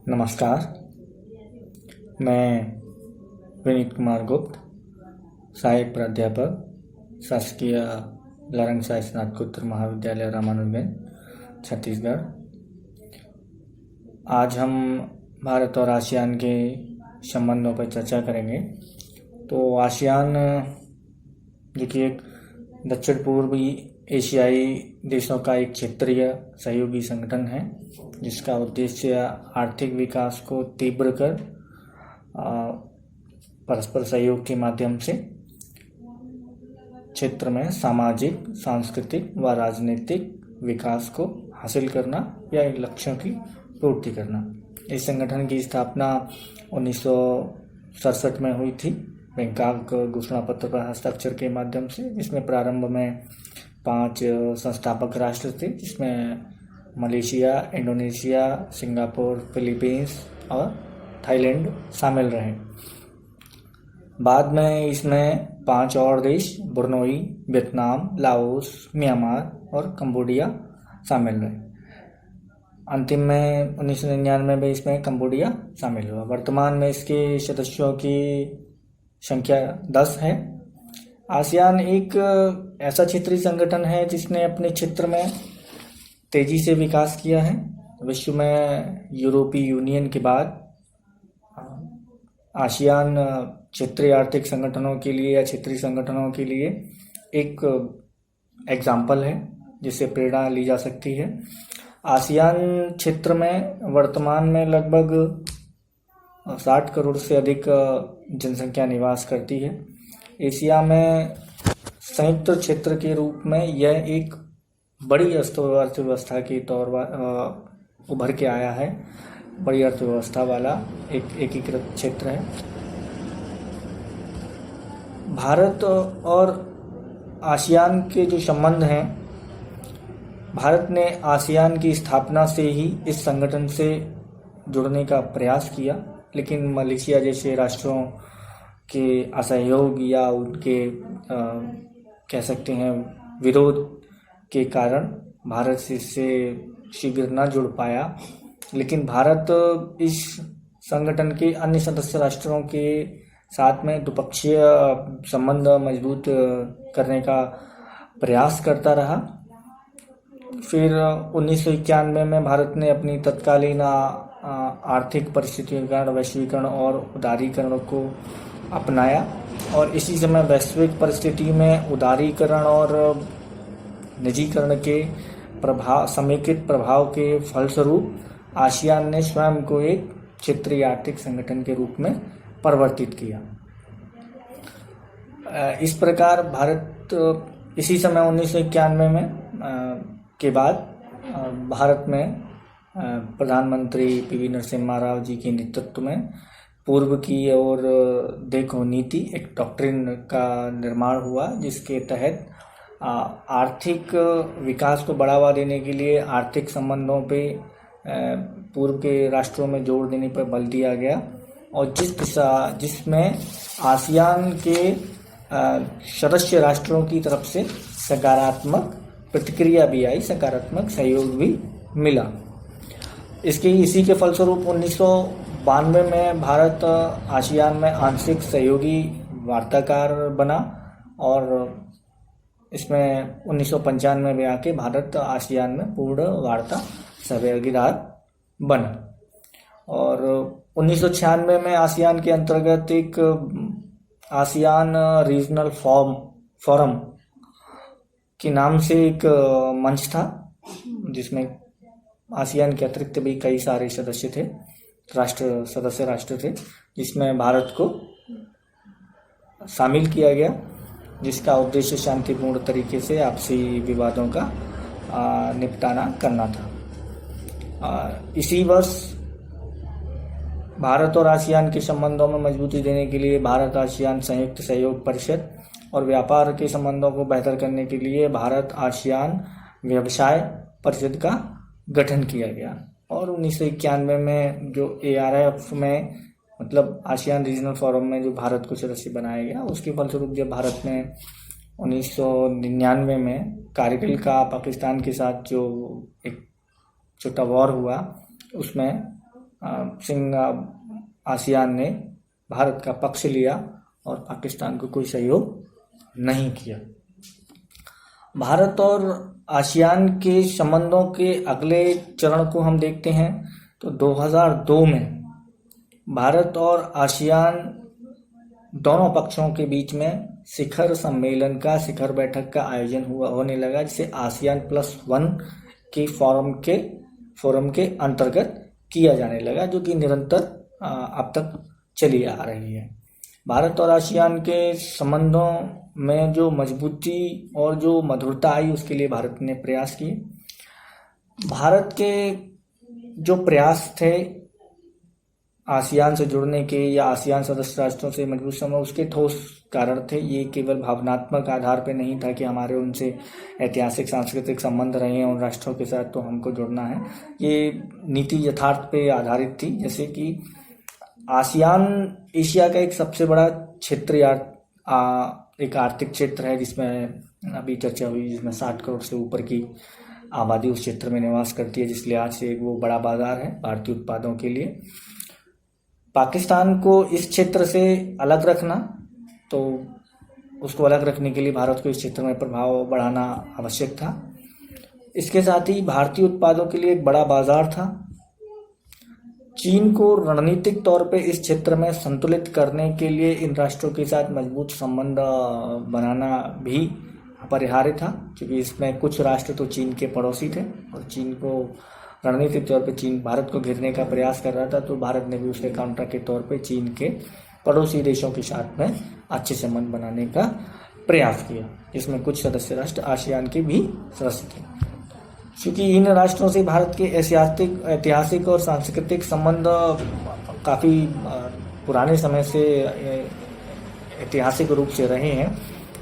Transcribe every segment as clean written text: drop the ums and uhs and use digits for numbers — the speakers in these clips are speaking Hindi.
नमस्कार। मैं विनीत कुमार गुप्त, सहायक प्राध्यापक, शासकीय लारंग साई स्नातकोत्तर महाविद्यालय रामानुजगंज, छत्तीसगढ़। आज हम भारत और आसियान के संबंधों पर चर्चा करेंगे। तो आसियान जो कि एक दक्षिण पूर्वी एशियाई देशों का एक क्षेत्रीय सहयोगी संगठन है, जिसका उद्देश्य आर्थिक विकास को तीव्र कर परस्पर सहयोग के माध्यम से क्षेत्र में सामाजिक, सांस्कृतिक व राजनीतिक विकास को हासिल करना या इन लक्ष्यों की पूर्ति करना। इस संगठन की स्थापना 1967 में हुई थी, बैंकॉक घोषणा पत्र पर हस्ताक्षर के माध्यम से, जिसमें प्रारंभ में 5 संस्थापक राष्ट्र थे, जिसमें मलेशिया, इंडोनेशिया, सिंगापुर, फिलीपींस और थाईलैंड शामिल रहे। बाद में इसमें 5 और देश ब्रुनई, वियतनाम, लाओस, म्यांमार और कंबोडिया शामिल रहे। अंतिम में 1999 में इसमें कंबोडिया शामिल हुआ। वर्तमान में इसके सदस्यों की संख्या 10 है। आसियान एक ऐसा क्षेत्रीय संगठन है जिसने अपने क्षेत्र में तेजी से विकास किया है। विश्व में यूरोपीय यूनियन के बाद आसियान क्षेत्रीय आर्थिक संगठनों के लिए या क्षेत्रीय संगठनों के लिए एक एग्जाम्पल है, जिससे प्रेरणा ली जा सकती है। आसियान क्षेत्र में वर्तमान में लगभग 60 करोड़ से अधिक जनसंख्या निवास करती है। एशिया में संयुक्त क्षेत्र के रूप में यह एक बड़ी अर्थव्यवस्था के तौर उभर के आया है। बड़ी अर्थव्यवस्था वाला एक एकीकृत क्षेत्र है। भारत और आसियान के जो संबंध हैं, भारत ने आसियान की स्थापना से ही इस संगठन से जुड़ने का प्रयास किया, लेकिन मलेशिया जैसे राष्ट्रों के असहयोग या उनके कह सकते हैं विरोध के कारण भारत से इससे शीघ्र न जुड़ पाया। लेकिन भारत इस संगठन के अन्य सदस्य राष्ट्रों के साथ में द्विपक्षीय संबंध मजबूत करने का प्रयास करता रहा। फिर 1991 में भारत ने अपनी तत्कालीन आर्थिक परिस्थितियों के कारण वैश्वीकरण और उदारीकरण को अपनाया, और इसी समय वैश्विक परिस्थिति में उदारीकरण और निजीकरण के समेकित प्रभाव के फलस्वरूप आसियान ने स्वयं को एक क्षेत्रीय आर्थिक संगठन के रूप में परिवर्तित किया। इस प्रकार भारत इसी समय 1991 में के बाद भारत में प्रधानमंत्री पीवी नरसिम्हा राव जी के नेतृत्व में पूर्व की ओर देखो नीति, एक डॉक्ट्रिन का निर्माण हुआ, जिसके तहत आर्थिक विकास को बढ़ावा देने के लिए आर्थिक संबंधों पे पूर्व के राष्ट्रों में जोर देने पर बल दिया गया, और जिसमें आसियान के सदस्य राष्ट्रों की तरफ से सकारात्मक प्रतिक्रिया भी आई, सकारात्मक सहयोग भी मिला। इसी के फलस्वरूप 1992 में भारत आसियान में आंशिक सहयोगी वार्ताकार बना, और इसमें 1995 में आके भारत आसियान में पूर्ण वार्ता सहभागीदार बना। और 1996 में आसियान के अंतर्गत एक आसियान रीजनल फोरम के नाम से एक मंच था, जिसमें आसियान के अतिरिक्त भी कई सारे सदस्य राष्ट्र थे, जिसमें भारत को शामिल किया गया, जिसका उद्देश्य शांतिपूर्ण तरीके से आपसी विवादों का निपटाना करना था। इसी वर्ष भारत और आसियान के संबंधों में मजबूती देने के लिए भारत आसियान संयुक्त सहयोग परिषद और व्यापार के संबंधों को बेहतर करने के लिए भारत आसियान व्यवसाय परिषद का गठन किया गया। और 1991 में जो ARF में मतलब आसियान रीजनल फोरम में जो भारत को सदस्य बनाया गया, उसके फलस्वरूप जब भारत ने 1999 में कारगिल का पाकिस्तान के साथ जो एक छोटा वॉर हुआ, उसमें सिंह आसियान ने भारत का पक्ष लिया और पाकिस्तान को कोई सहयोग नहीं किया। भारत और आसियान के संबंधों के अगले चरण को हम देखते हैं तो 2002 में भारत और आसियान दोनों पक्षों के बीच में शिखर सम्मेलन का, शिखर बैठक का आयोजन होने लगा, जिसे आसियान +1 के फोरम के अंतर्गत किया जाने लगा, जो कि निरंतर अब तक चली आ रही है। भारत और आसियान के संबंधों में जो मजबूती और जो मधुरता आई, उसके लिए भारत ने प्रयास किए। भारत के जो प्रयास थे आसियान से जुड़ने के या आसियान सदस्य राष्ट्रों से मजबूत संबंध, उसके ठोस कारण थे। ये केवल भावनात्मक आधार पे नहीं था कि हमारे उनसे ऐतिहासिक सांस्कृतिक संबंध रहे हैं उन राष्ट्रों के साथ, तो हमको जुड़ना है। ये नीति यथार्थ पे आधारित थी, जैसे कि आसियान एशिया का एक सबसे बड़ा क्षेत्र या एक आर्थिक क्षेत्र है, जिसमें अभी चर्चा हुई, जिसमें 60 करोड़ से ऊपर की आबादी उस क्षेत्र में निवास करती है, जिस लिहाज से वो बड़ा बाजार है भारतीय उत्पादों के लिए। पाकिस्तान को इस क्षेत्र से अलग रखना, तो उसको अलग रखने के लिए भारत को इस क्षेत्र में प्रभाव बढ़ाना आवश्यक था। इसके साथ ही भारतीय उत्पादों के लिए एक बड़ा बाजार था। चीन को रणनीतिक तौर पे इस क्षेत्र में संतुलित करने के लिए इन राष्ट्रों के साथ मजबूत संबंध बनाना भी अपरिहार्य था, क्योंकि इसमें कुछ राष्ट्र तो चीन के पड़ोसी थे और चीन को रणनीतिक तौर पे चीन भारत को घेरने का प्रयास कर रहा था, तो भारत ने भी उसके काउंटर के तौर पे चीन के पड़ोसी देशों के साथ में अच्छे संबंध बनाने का प्रयास किया, जिसमें कुछ सदस्य राष्ट्र आसियान के भी सदस्य थे। क्योंकि इन राष्ट्रों से भारत के ऐतिहासिक और सांस्कृतिक संबंध काफ़ी पुराने समय से ऐतिहासिक रूप से रहे हैं,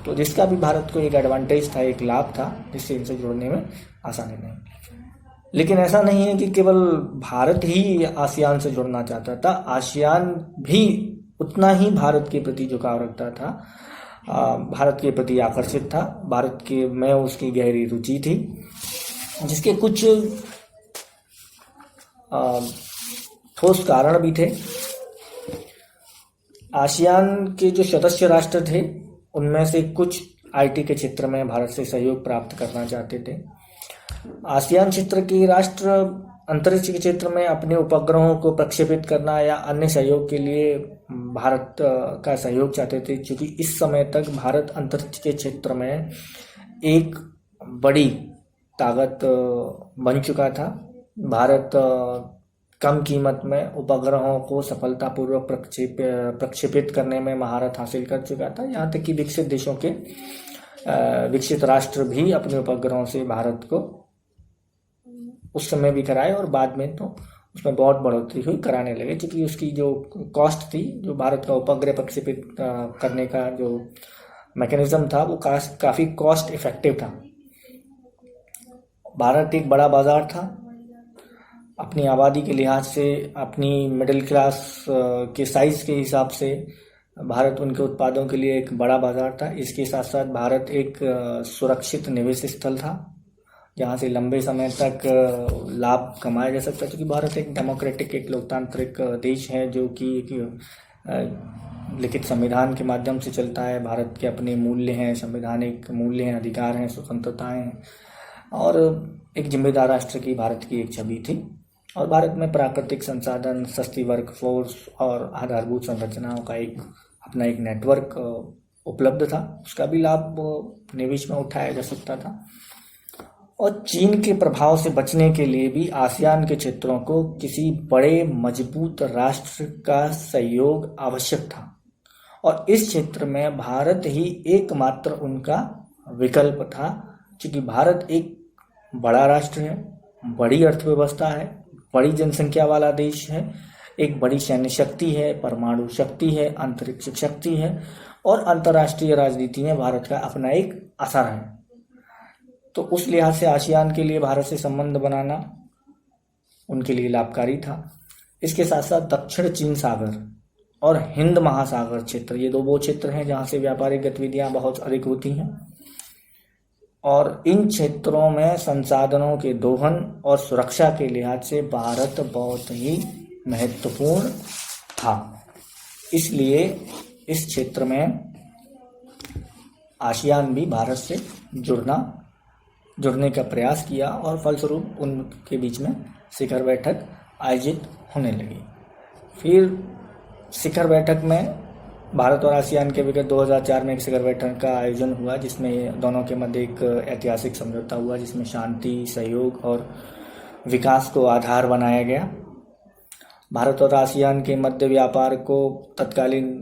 तो जिसका भी भारत को एक एडवांटेज था, एक लाभ था, जिससे इनसे जुड़ने में आसानी नहीं। लेकिन ऐसा नहीं है कि केवल भारत ही आसियान से जुड़ना चाहता था, आसियान भी उतना ही भारत के प्रति झुकाव रखता था, भारत के प्रति आकर्षित था, भारत के में उसकी गहरी रुचि थी, जिसके कुछ ठोस कारण भी थे। आसियान के जो सदस्य राष्ट्र थे, उनमें से कुछ आईटी के क्षेत्र में भारत से सहयोग प्राप्त करना चाहते थे। आसियान क्षेत्र के राष्ट्र अंतरिक्ष के क्षेत्र में अपने उपग्रहों को प्रक्षेपित करना या अन्य सहयोग के लिए भारत का सहयोग चाहते थे, क्योंकि इस समय तक भारत अंतरिक्ष के क्षेत्र में एक बड़ी ताकत बन चुका था। भारत कम कीमत में उपग्रहों को सफलतापूर्वक प्रक्षेपित करने में महारत हासिल कर चुका था। यहाँ तक कि विकसित देशों के विकसित राष्ट्र भी अपने उपग्रहों से भारत को उस समय भी कराए और बाद में तो उसमें बहुत बढ़ोतरी हुई, कराने लगे, क्योंकि उसकी जो कॉस्ट थी, जो भारत का उपग्रह प्रक्षेपित करने का जो मैकेनिज्म था, वो काफ़ी कॉस्ट इफेक्टिव था। भारत एक बड़ा बाजार था, अपनी आबादी के लिहाज से, अपनी मिडिल क्लास के साइज के हिसाब से भारत उनके उत्पादों के लिए एक बड़ा बाजार था। इसके साथ साथ भारत एक सुरक्षित निवेश स्थल था, जहाँ से लंबे समय तक लाभ कमाया जा सकता है, क्योंकि भारत एक डेमोक्रेटिक, एक लोकतांत्रिक देश है, जो कि लिखित संविधान के माध्यम से चलता है। भारत के अपने मूल्य हैं, संवैधानिक मूल्य हैं, अधिकार हैं, स्वतंत्रताएं हैं, और एक जिम्मेदार राष्ट्र की भारत की एक छवि थी। और भारत में प्राकृतिक संसाधन, सस्ती वर्क फोर्स और आधारभूत संरचनाओं का अपना एक नेटवर्क उपलब्ध था, उसका भी लाभ निवेश में उठाया जा सकता था। और चीन के प्रभाव से बचने के लिए भी आसियान के क्षेत्रों को किसी बड़े मजबूत राष्ट्र का सहयोग आवश्यक था, और इस क्षेत्र में भारत ही एकमात्र उनका विकल्प था, क्योंकि भारत एक बड़ा राष्ट्र है, बड़ी अर्थव्यवस्था है, बड़ी जनसंख्या वाला देश है, एक बड़ी सैन्य शक्ति है, परमाणु शक्ति है, अंतरिक्ष शक्ति है, और अंतर्राष्ट्रीय राजनीति में भारत का अपना एक असर है। तो उस लिहाज से आसियान के लिए भारत से संबंध बनाना उनके लिए लाभकारी था। इसके साथ साथ दक्षिण चीन सागर और हिंद महासागर क्षेत्र, ये वो क्षेत्र हैं जहाँ से व्यापारिक गतिविधियाँ बहुत अधिक होती हैं, और इन क्षेत्रों में संसाधनों के दोहन और सुरक्षा के लिहाज से भारत बहुत ही महत्वपूर्ण था। इसलिए इस क्षेत्र में आसियान भी भारत से जुड़ने का प्रयास किया और फलस्वरूप उनके बीच में शिखर बैठक आयोजित होने लगी। फिर शिखर बैठक में भारत और आसियान के बीच 2004 में एक शिखर बैठक का आयोजन हुआ, जिसमें दोनों के मध्य एक ऐतिहासिक समझौता हुआ, जिसमें शांति, सहयोग और विकास को आधार बनाया गया। भारत और आसियान के मध्य व्यापार को तत्कालीन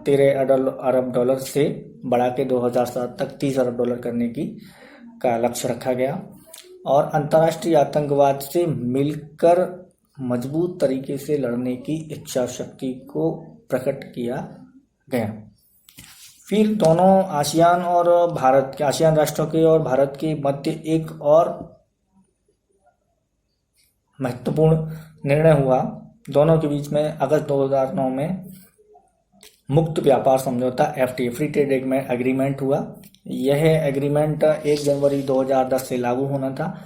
13 अरब डॉलर से बढ़ा के 2007 तक 30 अरब डॉलर करने का लक्ष्य रखा गया और अंतर्राष्ट्रीय आतंकवाद से मिलकर मजबूत तरीके से लड़ने की इच्छा शक्ति को प्रकट किया गया। फिर दोनों आसियान राष्ट्रों के और भारत के मध्य एक और महत्वपूर्ण निर्णय हुआ। दोनों के बीच में अगस्त 2009 में मुक्त व्यापार समझौता FTA फ्री ट्रेड एग्रीमेंट हुआ। यह एग्रीमेंट 1 जनवरी 2010 से लागू होना था।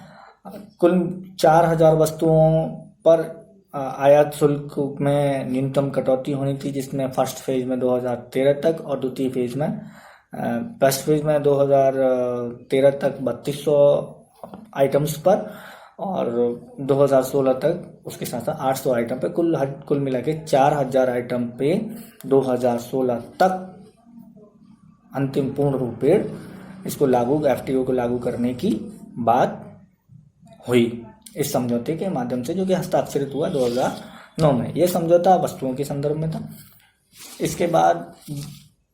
कुल 4000 वस्तुओं पर आयात शुल्क में न्यूनतम कटौती होनी थी, जिसमें फर्स्ट फेज में 2013 तक और द्वितीय फेज में फर्स्ट फेज में 2013 तक 3200 आइटम्स पर और 2016 तक उसके साथ साथ 800 आइटम पे कुल मिला के 4000 आइटम पे 2016 तक अंतिम पूर्ण रूपेण इसको FTA को लागू करने की बात हुई इस समझौते के माध्यम से, जो कि हस्ताक्षरित हुआ 2009 में। यह समझौता वस्तुओं के संदर्भ में था। इसके बाद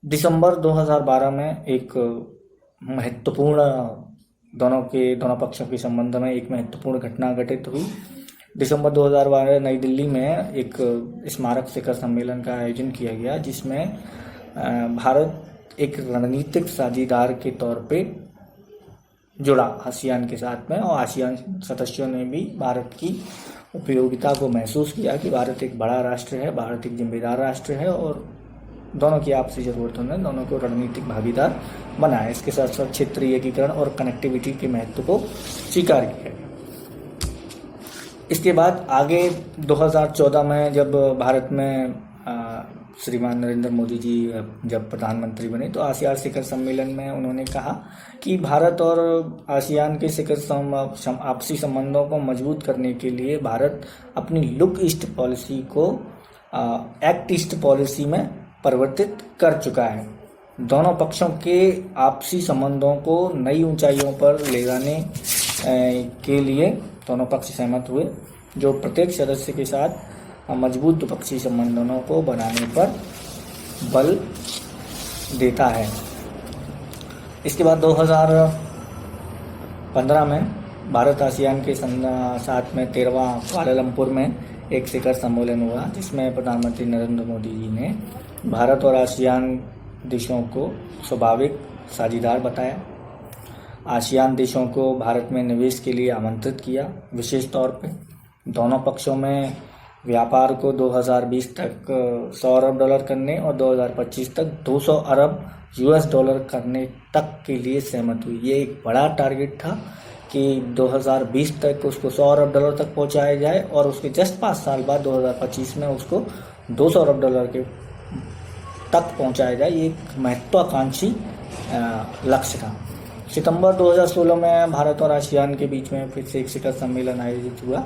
दिसंबर 2012 में एक महत्वपूर्ण दोनों पक्षों के संबंध में एक महत्वपूर्ण घटना घटित हुई। दिसंबर 2012 नई दिल्ली में एक स्मारक शिखर सम्मेलन का आयोजन किया गया, जिसमें भारत एक रणनीतिक साझेदार के तौर पे जुड़ा आसियान के साथ में, और आसियान सदस्यों ने भी भारत की उपयोगिता को महसूस किया कि भारत एक बड़ा राष्ट्र है, भारत एक जिम्मेदार राष्ट्र है और दोनों की आपसी जरूरतों ने दोनों को रणनीतिक भागीदार बनाया। इसके साथ साथ क्षेत्रीय एकीकरण और कनेक्टिविटी के महत्व को स्वीकार किया। इसके बाद आगे 2014 में जब भारत में श्रीमान नरेंद्र मोदी जी जब प्रधानमंत्री बने, तो आसियान शिखर सम्मेलन में उन्होंने कहा कि भारत और आसियान के शिखर आपसी संबंधों को मजबूत करने के लिए भारत अपनी लुक ईस्ट पॉलिसी को एक्ट ईस्ट पॉलिसी में परिवर्तित कर चुका है। दोनों पक्षों के आपसी संबंधों को नई ऊंचाइयों पर ले जाने के लिए दोनों पक्ष सहमत हुए, जो प्रत्येक सदस्य के साथ मजबूत द्विपक्षीय संबंधों को बनाने पर बल देता है। इसके बाद 2015 में भारत आसियान के साथ में 13वां कुआलालंपुर में एक शिखर सम्मेलन हुआ, जिसमें प्रधानमंत्री नरेंद्र मोदी जी ने भारत और आसियान देशों को स्वाभाविक साझेदार बताया। आसियान देशों को भारत में निवेश के लिए आमंत्रित किया। विशेष तौर पे दोनों पक्षों में व्यापार को 2020 तक 100 अरब डॉलर करने और 2025 तक 200 अरब US डॉलर करने तक के लिए सहमत हुई। ये एक बड़ा टारगेट था कि 2020 तक उसको 100 अरब डॉलर तक पहुंचाया जाए और उसके जस्ट 5 साल बाद 2025 में उसको 200 अरब डॉलर के तक पहुंचाया जाए। ये एक महत्वाकांक्षी लक्ष्य था। सितंबर 2016 में भारत और आसियान के बीच में फिर से एक शिखर सम्मेलन आयोजित हुआ,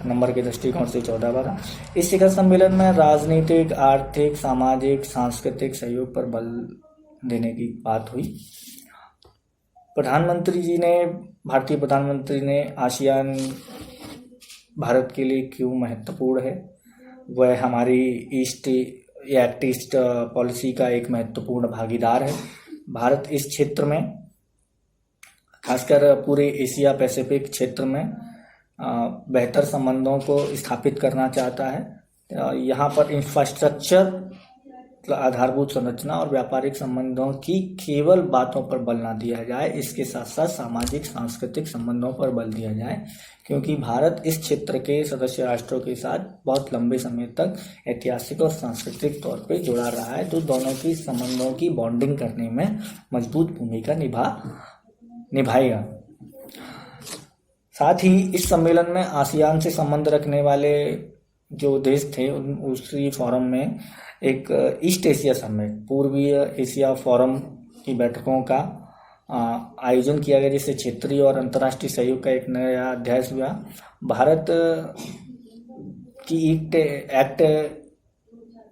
नंबर के दृष्टिकोण से 14वां। इस शिखर सम्मेलन में राजनीतिक, आर्थिक, सामाजिक, सांस्कृतिक सहयोग पर बल देने की बात हुई। भारतीय प्रधानमंत्री ने आसियान भारत के लिए क्यों महत्वपूर्ण है, वह हमारी एक्ट ईस्ट पॉलिसी का एक महत्वपूर्ण भागीदार है। भारत इस क्षेत्र में, खासकर पूरे एशिया पैसिफिक क्षेत्र में बेहतर संबंधों को स्थापित करना चाहता है। यहाँ पर इंफ्रास्ट्रक्चर, आधारभूत संरचना और व्यापारिक संबंधों की केवल बातों पर बल ना दिया जाए, इसके साथ साथ सामाजिक सांस्कृतिक संबंधों पर बल दिया जाए, क्योंकि भारत इस क्षेत्र के सदस्य राष्ट्रों के साथ बहुत लंबे समय तक ऐतिहासिक और सांस्कृतिक तौर पे जुड़ा रहा है, तो दोनों की संबंधों की बॉन्डिंग करने में मजबूत भूमिका निभाएगा। साथ ही इस सम्मेलन में आसियान से संबंध रखने वाले जो देश थे उसी फोरम में एक ईस्ट एशिया समिट, पूर्वीय एशिया फोरम की बैठकों का आयोजन किया गया, जिससे क्षेत्रीय और अंतर्राष्ट्रीय सहयोग का एक नया अध्याय हुआ। भारत की एक्ट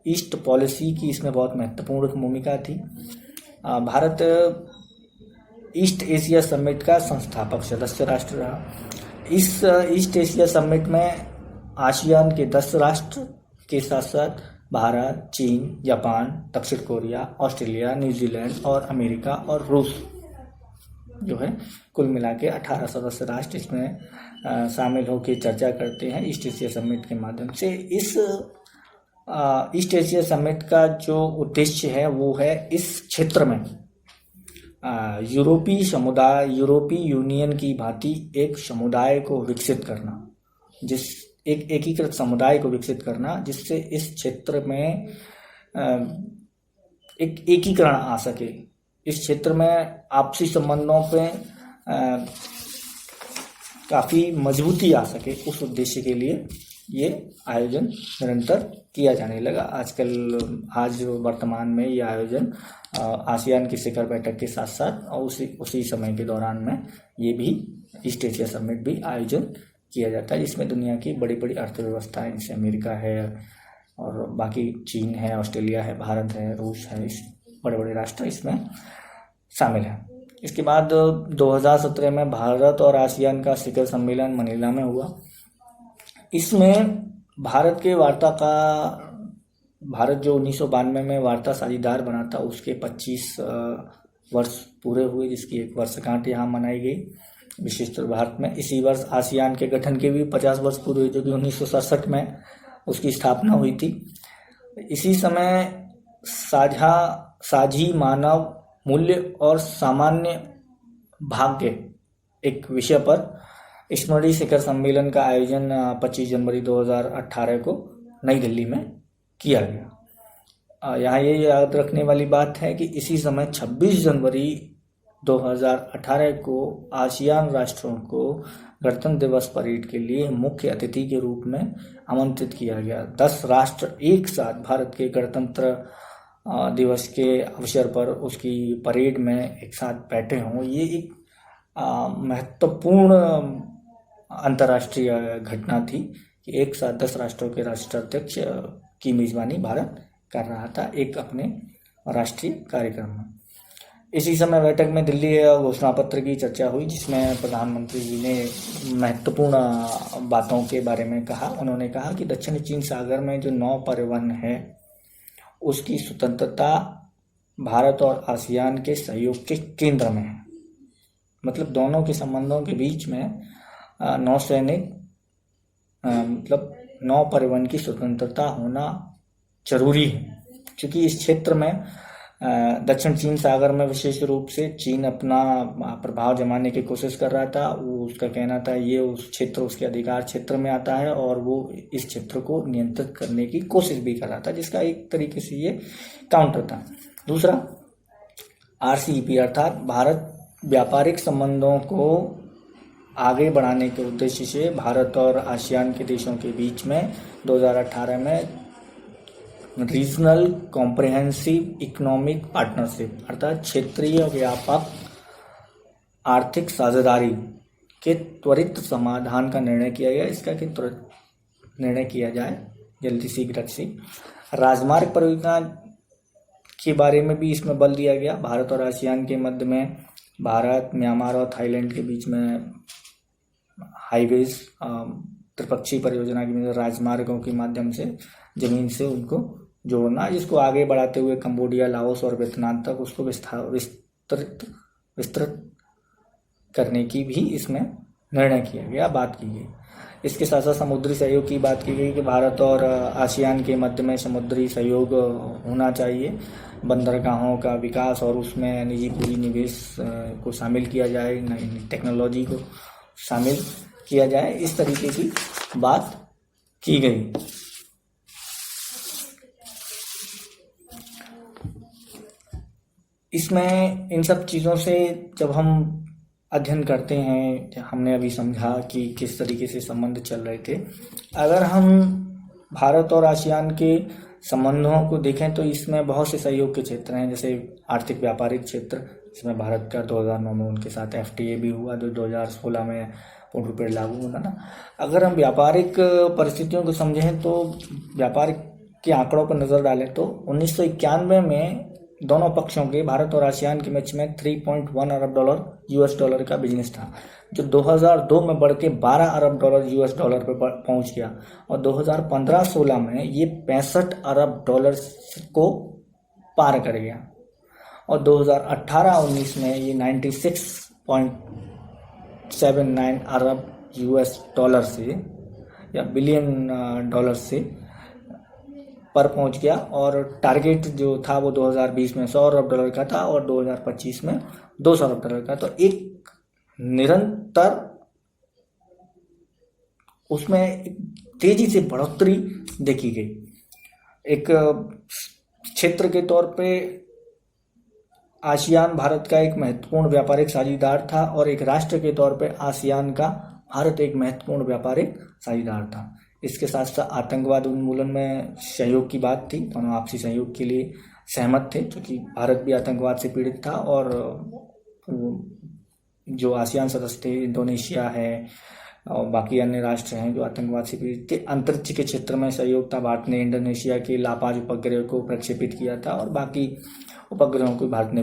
ईस्ट पॉलिसी की इसमें बहुत महत्वपूर्ण भूमिका थी। भारत ईस्ट एशिया समिट का संस्थापक सदस्य राष्ट्र रहा। इस ईस्ट एशिया समिट में आसियान के 10 राष्ट्र के साथ साथ भारत, चीन, जापान, दक्षिण कोरिया, ऑस्ट्रेलिया, न्यूजीलैंड और अमेरिका और रूस जो है, कुल मिला के 18 सदस्य राष्ट्र इसमें शामिल होकर चर्चा करते हैं ईस्ट एशिया समिट के माध्यम से। इस ईस्ट एशिया समिट का जो उद्देश्य है वो है इस क्षेत्र में यूरोपीय समुदाय, यूरोपीय यूनियन की भांति एक समुदाय को विकसित करना, एक एकीकृत समुदाय को विकसित करना, जिससे इस क्षेत्र में एक एकीकरण आ सके, इस क्षेत्र में आपसी संबंधों पे काफ़ी मजबूती आ सके। उस उद्देश्य के लिए ये आयोजन निरंतर किया जाने लगा। आज वर्तमान में ये आयोजन आसियान की शिखर बैठक के साथ साथ और उसी समय के दौरान में ये भी ईस्ट एशिया समिट भी आयोजन किया जाता है, जिसमें दुनिया की बड़ी बड़ी अर्थव्यवस्थाएं, जैसे अमेरिका है और बाकी चीन है, ऑस्ट्रेलिया है, भारत है, रूस है, इस बड़े बड़े राष्ट्र इसमें शामिल हैं। इसके बाद 2017 में भारत और आसियान का शिखर सम्मेलन मनीला में हुआ। इसमें भारत जो 1992 में वार्ता साझीदार बना था, उसके 25 वर्ष पूरे हुए, जिसकी एक वर्षगांठ यहाँ मनाई गई विशिष्ट भारत में। इसी वर्ष आसियान के गठन के भी 50 वर्ष पूरे हुए, जो कि 1967 में उसकी स्थापना हुई थी। इसी समय साझी मानव मूल्य और सामान्य भाग्य एक विषय पर स्मृति शिखर सम्मेलन का आयोजन 25 जनवरी 2018 को नई दिल्ली में किया गया। यहाँ ये याद रखने वाली बात है कि इसी समय 26 जनवरी 2018 को आसियान राष्ट्रों को गणतंत्र दिवस परेड के लिए मुख्य अतिथि के रूप में आमंत्रित किया गया। 10 राष्ट्र एक साथ भारत के गणतंत्र दिवस के अवसर पर उसकी परेड में एक साथ बैठे हों, ये एक महत्वपूर्ण अंतर्राष्ट्रीय घटना थी कि एक साथ 10 राष्ट्रों के राष्ट्राध्यक्ष की मेजबानी भारत कर रहा था एक अपने राष्ट्रीय कार्यक्रम में। इसी समय बैठक में दिल्ली घोषणा पत्र की चर्चा हुई, जिसमें प्रधानमंत्री जी ने महत्वपूर्ण बातों के बारे में कहा। उन्होंने कहा कि दक्षिण चीन सागर में जो नौ परिवहन है उसकी स्वतंत्रता भारत और आसियान के सहयोग के केंद्र में है। मतलब दोनों के संबंधों के बीच में नौसैनिक मतलब नौ परिवहन की स्वतंत्रता होना जरूरी है, क्योंकि इस क्षेत्र में दक्षिण चीन सागर में विशेष रूप से चीन अपना प्रभाव जमाने की कोशिश कर रहा था। वो उसका कहना था ये उस क्षेत्र उसके अधिकार क्षेत्र में आता है और वो इस क्षेत्र को नियंत्रित करने की कोशिश भी कर रहा था, जिसका एक तरीके से ये काउंटर था। दूसरा RCEP अर्थात भारत व्यापारिक संबंधों को आगे बढ़ाने के उद्देश्य से भारत और आसियान के देशों के बीच में 2018 में रीजनल कॉम्प्रिहेंसिव इकोनॉमिक पार्टनरशिप अर्थात क्षेत्रीय व्यापक आर्थिक साझेदारी के त्वरित समाधान का निर्णय किया गया। इसका कि त्वरित निर्णय किया जाए जल्दी शीघ्र से। राजमार्ग परियोजना के बारे में भी इसमें बल दिया गया। भारत और आसियान के मध्य में भारत, म्यांमार और थाईलैंड के बीच में हाईवेज त्रिपक्षीय परियोजना के राजमार्गों के माध्यम से जमीन से उनको जोड़ना, जिसको आगे बढ़ाते हुए कंबोडिया, लाओस और वियतनाम तक उसको विस्तृत करने की भी इसमें निर्णय किया गया, बात की गई। इसके साथ साथ समुद्री सहयोग की बात की गई कि भारत और आसियान के मध्य में समुद्री सहयोग होना चाहिए। बंदरगाहों का विकास और उसमें निजी पूंजी निवेश को शामिल किया जाए, नई टेक्नोलॉजी को शामिल किया जाए, इस तरीके की बात की गई। इसमें इन सब चीज़ों से जब हम अध्ययन करते हैं, हमने अभी समझा कि किस तरीके से संबंध चल रहे थे। अगर हम भारत और आसियान के संबंधों को देखें तो इसमें बहुत से सहयोग के क्षेत्र हैं, जैसे आर्थिक व्यापारिक क्षेत्र, जिसमें भारत का 2009 में उनके साथ FTA भी हुआ, जो 2016 में पूर्ण रूप से लागू होगा ना। अगर हम व्यापारिक परिस्थितियों को समझें तो व्यापारिक के आंकड़ों पर नज़र डालें तो 1991 में दोनों पक्षों के, भारत और आसियान के बीच में 3.1 अरब डॉलर US डॉलर का बिजनेस था, जो 2002 में बढ़ के 12 अरब डॉलर US डॉलर पर पहुंच गया, और 2015-16 में ये 65 अरब डॉलर को पार कर गया, और 2018-19 में ये 96.79 अरब US डॉलर से या बिलियन डॉलर से पर पहुंच गया, और टारगेट जो था वो 2020 में 100 अरब डॉलर का था और 2025 में 200 अरब डॉलर का। तो एक निरंतर उसमें तेजी से बढ़ोतरी देखी गई। एक क्षेत्र के तौर पे आसियान भारत का एक महत्वपूर्ण व्यापारिक साझेदार था, और एक राष्ट्र के तौर पे आसियान का भारत एक महत्वपूर्ण व्यापारिक साझेदार था। इसके साथ साथ आतंकवाद उन्मूलन में सहयोग की बात थी, दोनों आपसी सहयोग के लिए सहमत थे, क्योंकि भारत भी आतंकवाद से पीड़ित था, और जो आसियान सदस्य थे, इंडोनेशिया है और बाकी अन्य राष्ट्र हैं जो आतंकवाद से पीड़ित थे। अंतरिक्ष के क्षेत्र में सहयोग था, भारत ने इंडोनेशिया के लापाज उपग्रह को प्रक्षेपित किया था, और बाकी उपग्रहों को भारत ने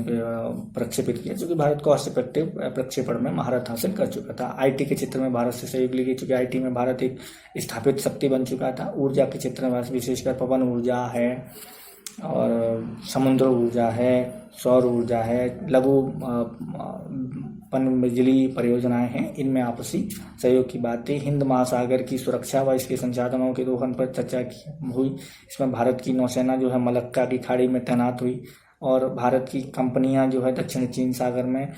प्रक्षेपित किया, जो कि भारत को कॉस्ट इफेक्टिव प्रक्षेपण में महारत हासिल कर चुका था। IT के क्षेत्र में भारत से सहयोग ली गई, चूँकि IT में भारत एक स्थापित शक्ति बन चुका था। ऊर्जा के क्षेत्र में विशेषकर पवन ऊर्जा है और समुद्र ऊर्जा है, सौर ऊर्जा है, लघु पन बिजली परियोजनाएं हैं, इनमें आपसी सहयोग की बात थी। हिंद महासागर की सुरक्षा व इसके संसाधनों के दोहन पर चर्चा हुई। इसमें भारत की नौसेना जो है मलक्का की खाड़ी में तैनात हुई, और भारत की कंपनियां जो है दक्षिण चीन सागर में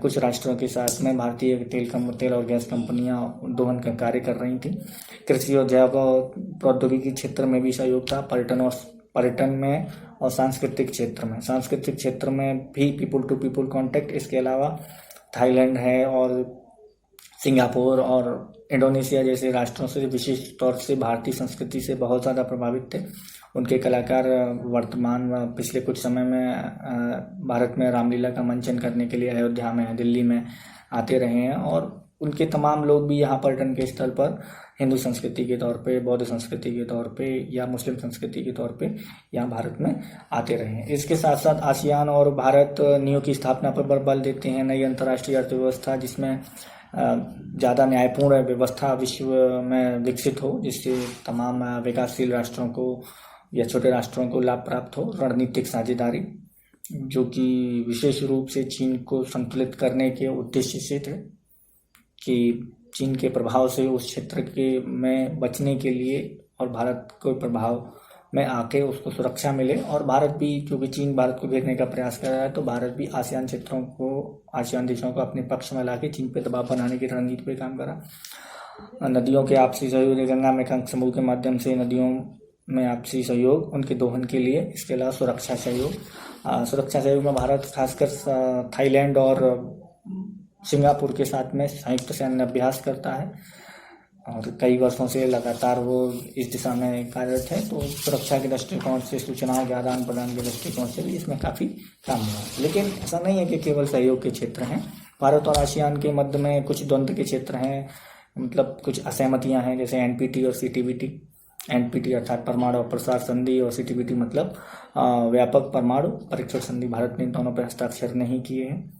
कुछ राष्ट्रों के साथ में भारतीय तेल और गैस कंपनियां दोहन का कार्य कर रही थी। कृषि और जैव प्रौद्योगिकी क्षेत्र में भी सहयोग था। पर्यटन में और सांस्कृतिक क्षेत्र में भी पीपुल टू पीपुल कॉन्टैक्ट। इसके अलावा थाईलैंड है और सिंगापुर और इंडोनेशिया जैसे राष्ट्रों से विशेष तौर से भारतीय संस्कृति से बहुत ज़्यादा प्रभावित थे। उनके कलाकार वर्तमान व पिछले कुछ समय में भारत में रामलीला का मंचन करने के लिए अयोध्या में, दिल्ली में आते रहे हैं, और उनके तमाम लोग भी यहाँ पर्यटन के स्थल पर हिंदू संस्कृति के तौर पे, बौद्ध संस्कृति के तौर पे या मुस्लिम संस्कृति के तौर पे यहाँ भारत में आते रहे हैं। इसके साथ साथ आसियान और भारत नियो की स्थापना पर बल देते हैं। नई अंतर्राष्ट्रीय अर्थव्यवस्था जिसमें ज़्यादा न्यायपूर्ण व्यवस्था विश्व में विकसित हो, जिससे तमाम विकासशील राष्ट्रों को या छोटे राष्ट्रों को लाभ प्राप्त हो। रणनीतिक साझेदारी जो कि विशेष रूप से चीन को संतुलित करने के उद्देश्य से थे, कि चीन के प्रभाव से उस क्षेत्र के में बचने के लिए और भारत को प्रभाव में आके उसको सुरक्षा मिले, और भारत भी, क्योंकि चीन भारत को घेरने का प्रयास कर रहा है, तो भारत भी आसियान क्षेत्रों को, आसियान देशों को अपने पक्ष में लाके चीन पे दबाव बनाने की रणनीति पे काम करा। नदियों के आपसी सहयोग, गंगा मेकंग समूह के माध्यम से नदियों में आपसी सहयोग उनके दोहन के लिए। इसके अलावा सुरक्षा सहयोग में भारत खासकर थाईलैंड और सिंगापुर के साथ में संयुक्त सैन्य अभ्यास करता है, और कई वर्षों से लगातार वो इस दिशा में कार्यरत है। तो सुरक्षा के दृष्टिकोण से, सूचनाओं के आदान प्रदान के दृष्टिकोण से भी इसमें काफ़ी काम हुआ। लेकिन ऐसा नहीं है कि केवल सहयोग के क्षेत्र हैं। भारत और आसियान के मध्य में कुछ द्वंद्व के क्षेत्र हैं, मतलब कुछ असहमतियां हैं, जैसे NPT और CTBT। NPT अर्थात परमाणु प्रसार संधि, और CTBT मतलब व्यापक परमाणु परीक्षण संधि। भारत ने दोनों पर हस्ताक्षर नहीं किए हैं,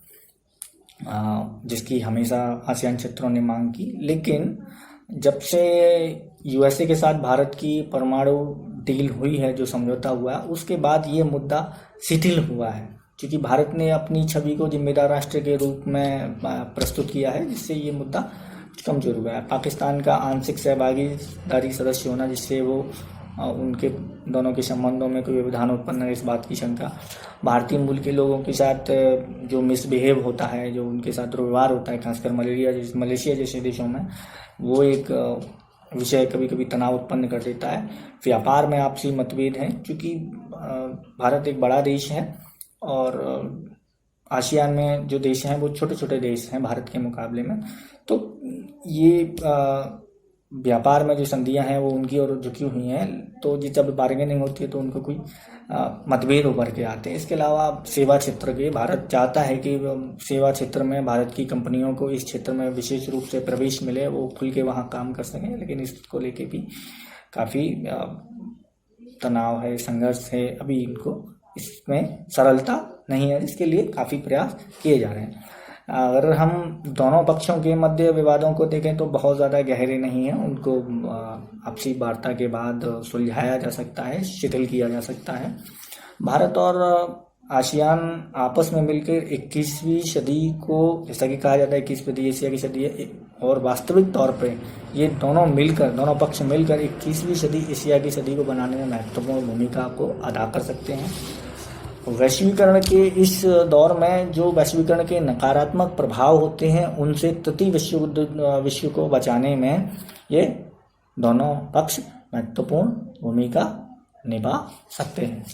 जिसकी हमेशा आसियान क्षेत्रों ने मांग की। लेकिन जब से USA के साथ भारत की परमाणु डील हुई है, जो समझौता हुआ, उसके बाद ये मुद्दा शिथिल हुआ है, क्योंकि भारत ने अपनी छवि को जिम्मेदार राष्ट्र के रूप में प्रस्तुत किया है, जिससे ये मुद्दा कमजोर हुआ है। पाकिस्तान का आंशिक सहभागीदारी सदस्य होना, जिससे वो उनके दोनों के संबंधों में कोई व्यवधान उत्पन्न है, इस बात की शंका। भारतीय मूल के लोगों के साथ जो मिसबिहेव होता है, जो उनके साथ दुर्व्यवहार होता है, खासकर मलेशिया जैसे देशों में, वो एक विषय कभी कभी तनाव उत्पन्न कर देता है। व्यापार में आपसी मतभेद हैं, क्योंकि भारत एक बड़ा देश है और आसियान में जो देश हैं वो छोटे छोटे देश हैं भारत के मुकाबले में। तो ये व्यापार में जो संधियां हैं वो उनकी ओर झुकी हुई हैं, तो ये जब बार्गेनिंग होती है तो उनको कोई मतभेद उभर के आते हैं। इसके अलावा सेवा क्षेत्र के, भारत चाहता है कि सेवा क्षेत्र में भारत की कंपनियों को इस क्षेत्र में विशेष रूप से प्रवेश मिले, वो खुल के वहाँ काम कर सकें, लेकिन इसको लेके भी काफ़ी तनाव है, संघर्ष है, अभी इनको इसमें सरलता नहीं है, इसके लिए काफ़ी प्रयास किए जा रहे हैं। अगर हम दोनों पक्षों के मध्य विवादों को देखें तो बहुत ज़्यादा गहरे नहीं हैं, उनको आपसी वार्ता के बाद सुलझाया जा सकता है, शिथिल किया जा सकता है। भारत और आसियान आपस में मिलकर 21वीं सदी को, जैसा कि कहा जाता है 21वीं सदी एशिया की सदी है, और वास्तविक तौर पे ये दोनों पक्ष मिलकर 21वीं सदी एशिया की सदी को बनाने में महत्वपूर्ण भूमिका को अदा कर सकते हैं। वैश्वीकरण के इस दौर में जो वैश्वीकरण के नकारात्मक प्रभाव होते हैं उनसे तृतीय विश्व को बचाने में ये दोनों पक्ष महत्वपूर्ण भूमिका निभा सकते हैं।